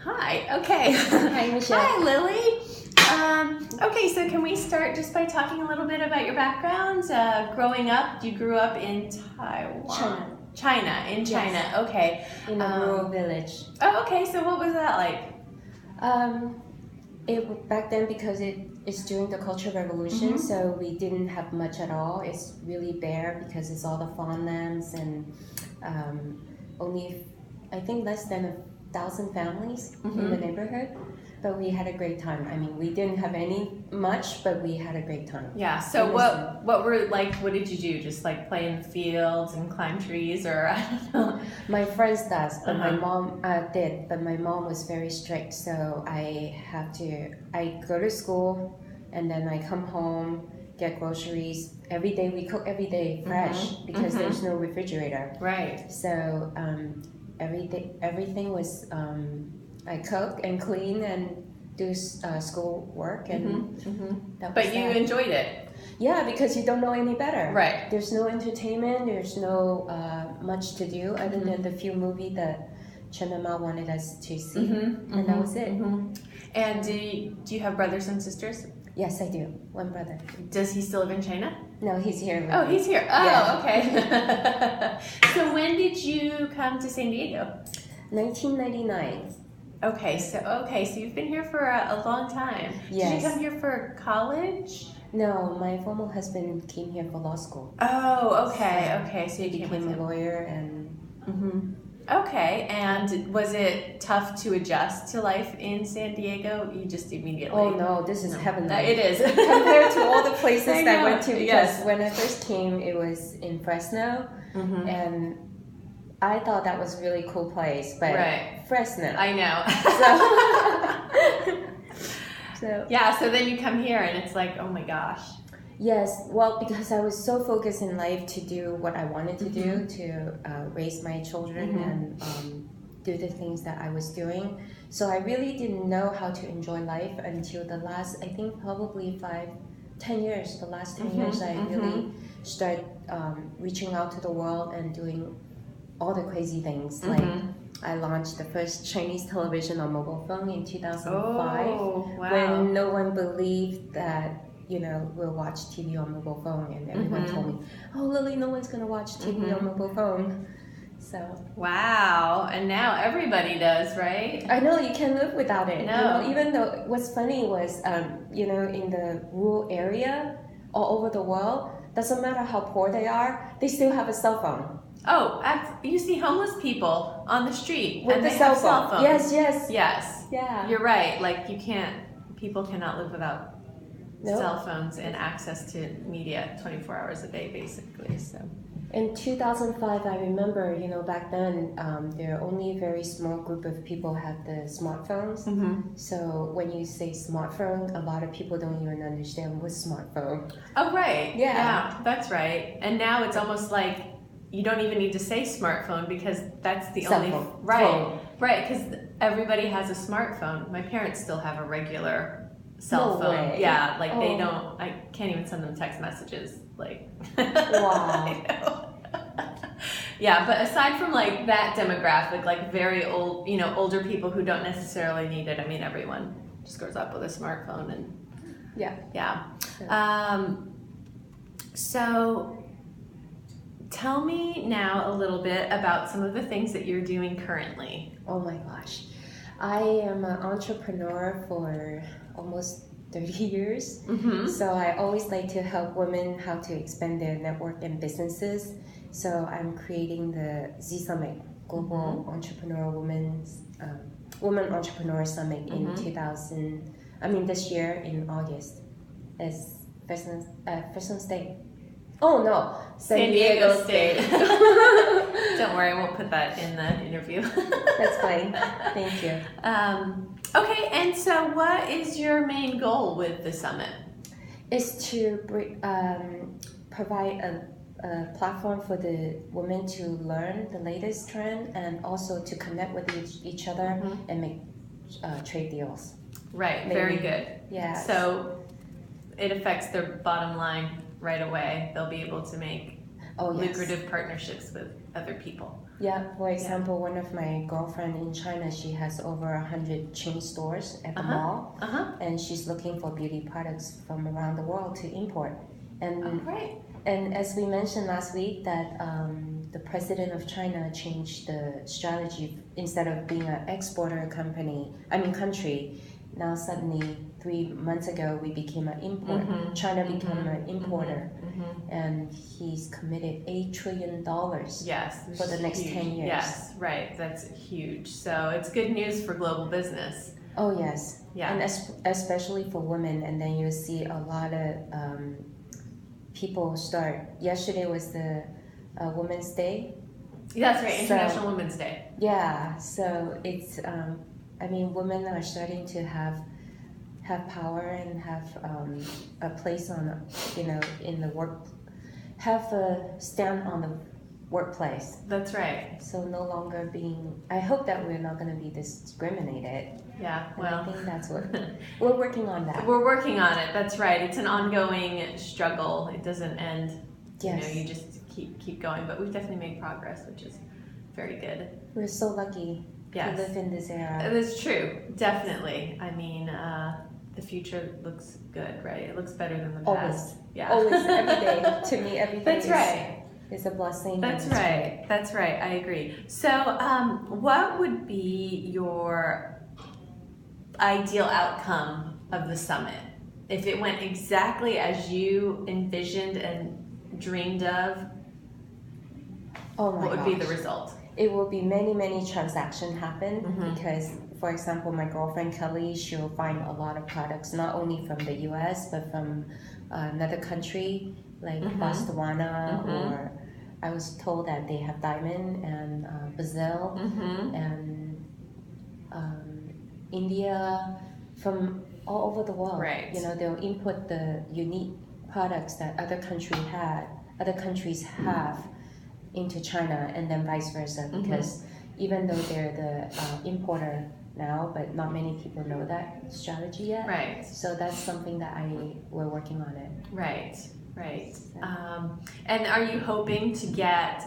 Hi, okay. Hi, Michelle. Hi, Lily. Okay, so can we start just by talking a little bit about your background? Growing up, you grew up in Taiwan? In China, Yes. Okay. In a rural village. Oh, okay, so what was that like? Back then, because it's during the Cultural Revolution, so we didn't have much at all. It's really bare because it's all the farmlands and only, I think, less than 1,000 families in the neighborhood. But we had a great time. I mean, we didn't have much, but we had a great time. Yeah, so what did you do? Just like play in the fields and climb trees, or I don't know? My friends does, but my mom did, but my mom was very strict, so I go to school and then I come home, get groceries. Every day we cook every day fresh because there's no refrigerator. Right. So everything was I cook and clean and do school work and But you enjoyed it. Yeah, because you don't know any better. Right. There's no entertainment. There's no much to do other than the few movies that Chen and Ma wanted us to see, and that was it. And do you have brothers and sisters? Yes, I do. One brother. Does he still live in China? No, he's here. Oh, he's here. Oh, yeah. Okay. So when did you come to San Diego? 1999. Okay, so you've been here for a long time. Yes. Did you come here for college? No, my former husband came here for law school. Oh, okay. So you became a lawyer and. Okay, and was it tough to adjust to life in San Diego? You just immediately. Oh no, this is heavenly. It is compared to all the places I went to. Because yes. when I first came, it was in Fresno, and I thought that was a really cool place, but Fresno. I know. So yeah, so then you come here and it's like, oh my gosh. Yes, well, because I was so focused in life to do what I wanted to do, to raise my children and do the things that I was doing. So I really didn't know how to enjoy life until the last, I think probably 10 years. The last 10 years I really started reaching out to the world and doing all the crazy things. Like I launched the first Chinese television on mobile phone in 2005 when no one believed that we'll watch TV on mobile phone, and everyone told me, "Oh, Lily, no one's gonna watch TV on mobile phone." So wow, and now everybody does, right? I know you can't live without it. No. Even though what's funny was, in the rural area all over the world, doesn't matter how poor they are, they still have a cell phone. Oh, you see homeless people on the street with and the they cell have phone. cell phones. Yes. Yeah. You're right. Like people cannot live without cell phones and access to media 24 hours a day, basically. So. In 2005, I remember, back then, there are only a very small group of people have the smartphones. So when you say smartphone, a lot of people don't even understand what's smartphone. Oh, right. Yeah, that's right. And now it's almost like you don't even need to say smartphone because that's the cell only phone. Right, because everybody has a smartphone. My parents still have a regular cell phone. Way. Yeah, like they don't. I can't even send them text messages. Like, wow. I know. Yeah, but aside from like that demographic, like very old, older people who don't necessarily need it. I mean, everyone just grows up with a smartphone and yeah. So tell me now a little bit about some of the things that you're doing currently. Oh my gosh. I am an entrepreneur for almost 30 years. So I always like to help women how to expand their network and businesses. So I'm creating the theZsummit, Global Entrepreneur Women Entrepreneur Summit in this year in August. It's Fresno State. Oh no, San Diego State. Don't worry, I won't put that in the interview. That's fine. Thank you. Okay, and so what is your main goal with the summit? Is to provide a platform for the women to learn the latest trend and also to connect with each other and make trade deals. Right, very good. Yeah. So it affects their bottom line right away. They'll be able to make lucrative partnerships with other people. Yeah, for example, one of my girlfriend in China, she has over 100 chain stores at the mall, and she's looking for beauty products from around the world to import. And and as we mentioned last week, that the president of China changed the strategy. Instead of being an exporter country, now suddenly 3 months ago we became an import. China became an importer. And he's committed $8 trillion for the next 10 years. Yes, right. That's huge. So it's good news for global business. Oh, yes. Yeah. And especially for women. And then you see a lot of people start. Yesterday was the Women's Day. That's right, International Women's Day. Yeah, so it's, women are starting to have power and have a place on, in the work, have a stand on the workplace. That's right. So no longer I hope that we're not going to be discriminated. Yeah, well. And I think that's what, we're working on that. We're working on it, that's right. It's an ongoing struggle. It doesn't end. Yes. You just keep going, but we've definitely made progress, which is very good. We're so lucky to live in this era. That's true, definitely. I mean, the future looks good, right? It looks better than the past. Always, every day. To me, every day That's right. Is a blessing. That's right. Great. That's right. I agree. So, what would be your ideal outcome of the summit if it went exactly as you envisioned and dreamed of? Oh my What would be the result? It will be many transactions happen because, for example, my girlfriend Kelly, she'll find a lot of products not only from the U.S. but from another country like Botswana, or I was told that they have diamond and Brazil and India, from all over the world. Right. They'll input the unique products that other countries have into China, and then vice versa, because even though they're the importer now, but not many people know that strategy yet. Right. So that's something that we're working on it. Right. And are you hoping to get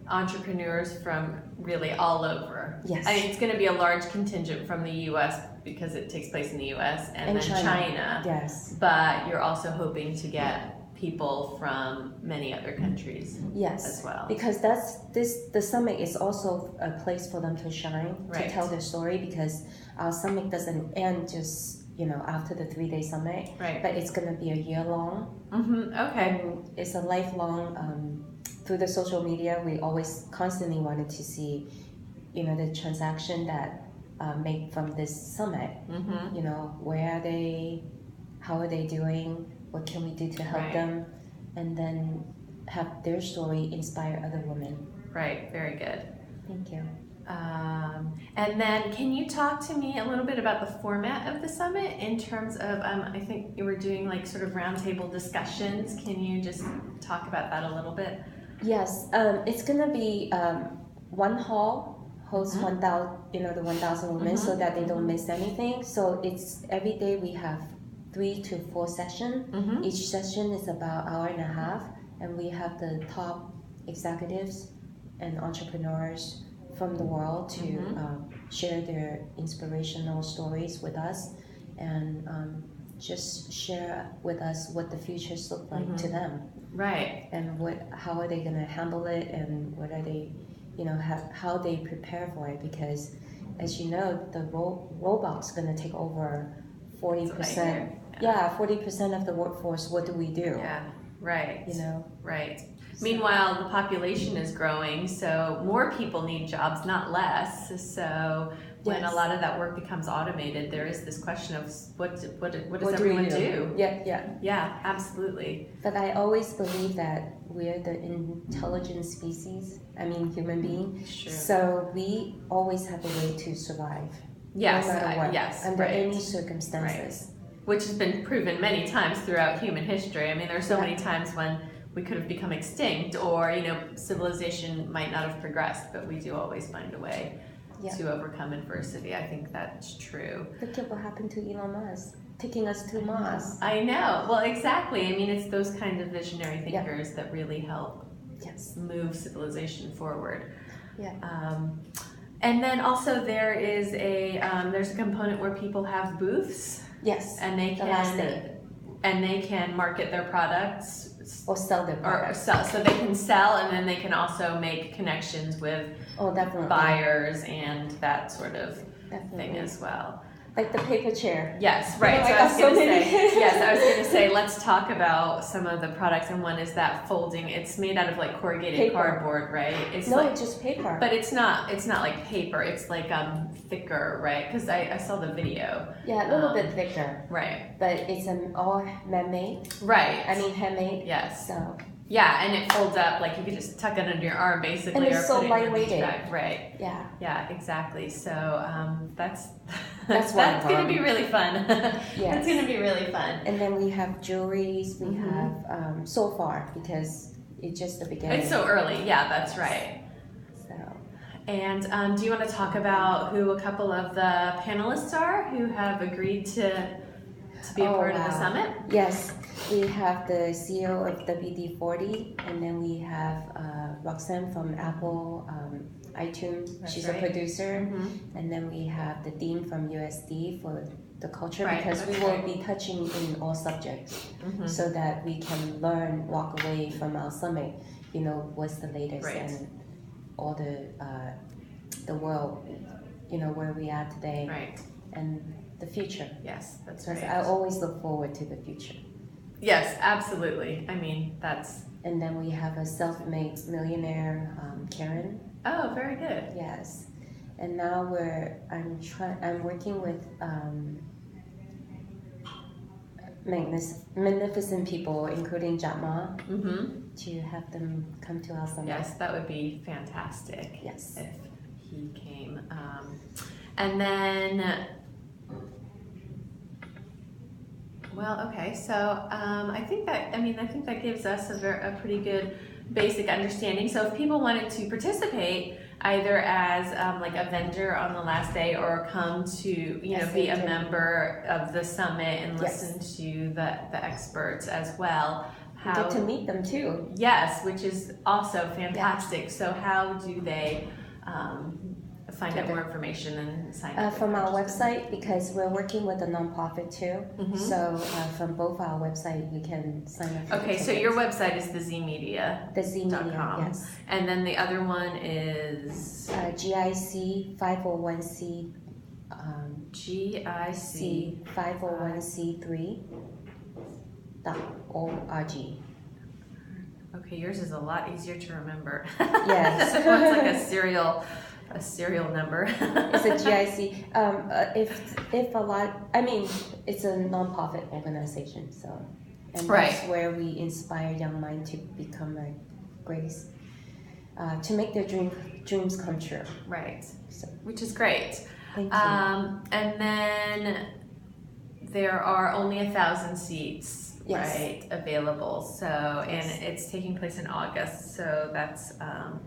entrepreneurs from really all over? Yes. I mean, it's going to be a large contingent from the U.S. because it takes place in the U.S. and then China. Yes. But you're also hoping to get people from many other countries as well. Because the summit is also a place for them to shine, to tell their story, because our summit doesn't end just after the 3-day summit, but it's going to be a year long. Okay. And it's a lifelong. Through the social media, we always constantly wanted to see, the transaction that make from this summit. Where are they? How are they doing? What can we do to help them? And then have their story inspire other women. Right, very good. Thank you. And then can you talk to me a little bit about the format of the summit in terms of, I think you were doing like sort of roundtable discussions. Can you just talk about that a little bit? Yes, it's going to be one hall hosts 1,000, the 1,000 women so that they don't miss anything. So it's every day we have 3 to 4 sessions. Each session is about an hour and a half, and we have the top executives and entrepreneurs from the world to share their inspirational stories with us, and just share with us what the futures look like to them. Right. And how are they going to handle it, and what are they, how they prepare for it, because as you know, the robot's going to take over 40%. Yeah, 40% of the workforce. What do we do? Yeah, right. Right. So. Meanwhile, the population is growing, so more people need jobs, not less. So when a lot of that work becomes automated, there is this question of what does everyone do? Yeah, absolutely. But I always believe that we're the intelligent species. Human being. Sure. So we always have a way to survive. Yes, no matter what, under any Right. circumstances. Which has been proven many times throughout human history. I mean, there are so many times when we could have become extinct, or civilization might not have progressed, but we do always find a way to overcome adversity. I think that's true. Look at what happened to Elon Musk, taking us to Mars. I know. Well, exactly. I mean, it's those kind of visionary thinkers that really help move civilization forward. Yeah. And then also there's a component where people have booths. Yes. And they can market their products or sell their products. So they can sell, and then they can also make connections with definitely buyers and that sort of thing as well. Like the paper chair. Yes, right. So I was going to say, let's talk about some of the products. And one is that folding. It's made out of like corrugated cardboard, right? It's just paper. But it's not like paper. It's like thicker, right? Because I saw the video. Yeah, a little bit thicker. Right. But it's all man-made. Right. I mean handmade. Yes. So. Yeah, and it folds up, like you could just tuck it under your arm basically. And it's or so put it lightweight. Right. Yeah. Yeah, exactly. So that's going to be really fun. Yes. That's going to be really fun. And then we have jewelries. We have so far, because it's just the beginning. It's so early. Yeah, that's right. So. And do you want to talk about who a couple of the panelists are who have agreed to be a part of the summit? Yes. We have the CEO of WD-40, and then we have Roxanne from Apple iTunes. She's a producer. And then we have the Dean from USD for the culture, because we will be touching in all subjects so that we can learn, walk away from our summit, what's the latest and all the world, where we are today and the future. Yes, that's right. Because I always look forward to the future. Yes, absolutely. I mean, that's... And then we have a self-made millionaire, Karen. Oh, very good. Yes. And now I'm working with magnificent people, including Jack Ma, to have them come to our summit. Yes, that would be fantastic. Yes. If he came. And then... Well, okay, so I think that gives us a pretty good basic understanding. So if people wanted to participate either as like a vendor on the last day, or come to be a member of the summit and listen to the experts as well, get to meet them too. Yes, which is also fantastic. So how do they find out more information and sign up? From our website, because we're working with a nonprofit too. So from both our website, you can sign up. Okay, so your website is theZmedia. theZmedia, yes. And then the other one is GIC 501c. GIC 501c3.org. Okay, yours is a lot easier to remember. Yes. It's like a serial number. It's a GIC. If a lot, it's a non-profit organization, so, and that's where we inspire young minds to become a grace, to make their dreams come true. Right. So, which is great. Thank you. And then there are only 1,000 seats, right, available. So, and it's taking place in August, so that's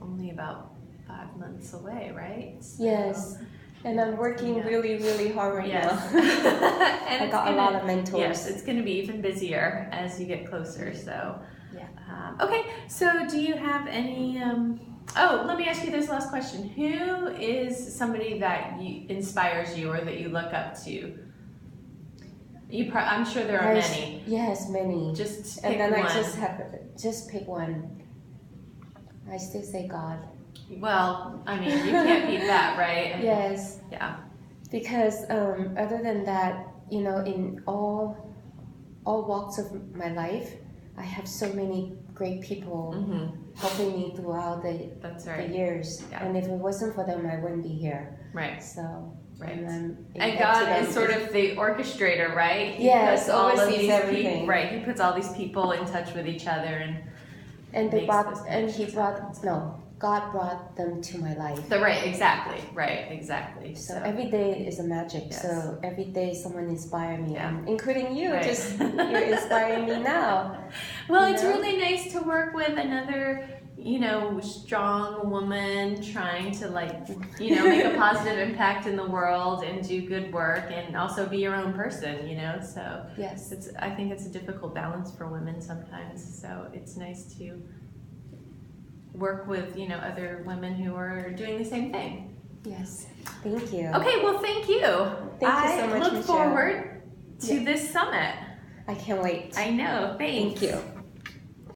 only about 5 months away, right? So, yes, and I'm working really, really hard right now. And I got a lot of mentors. Yes, it's going to be even busier as you get closer. So, yeah. Okay, so do you have any? Let me ask you this last question: who is somebody that inspires you, or that you look up to? I'm sure there are many. Yes, many. Just pick and then one. I just pick one. I still say God. Well, you can't beat that, right? Yes. Yeah. Because other than that, in all walks of my life, I have so many great people helping me throughout the years. Yeah. And if it wasn't for them, I wouldn't be here. Right. So. Right. And God is sort of the orchestrator, right? Yes, oversees everything. People, right. He puts all these people in touch with each other, God brought them to my life. Exactly. So every day is a magic. Yes. So every day someone inspires me, including you. Right. You're inspiring me now. Well, it's really nice to work with another, strong woman trying to make a positive impact in the world and do good work, and also be your own person, So yes, I think it's a difficult balance for women sometimes. So it's nice to work with, you know, other women who are doing the same thing. Yes. Thank you. Okay, well, thank you. Thank you so much, I look Michelle. forward to this summit. I can't wait. I know. Thanks. Thank you.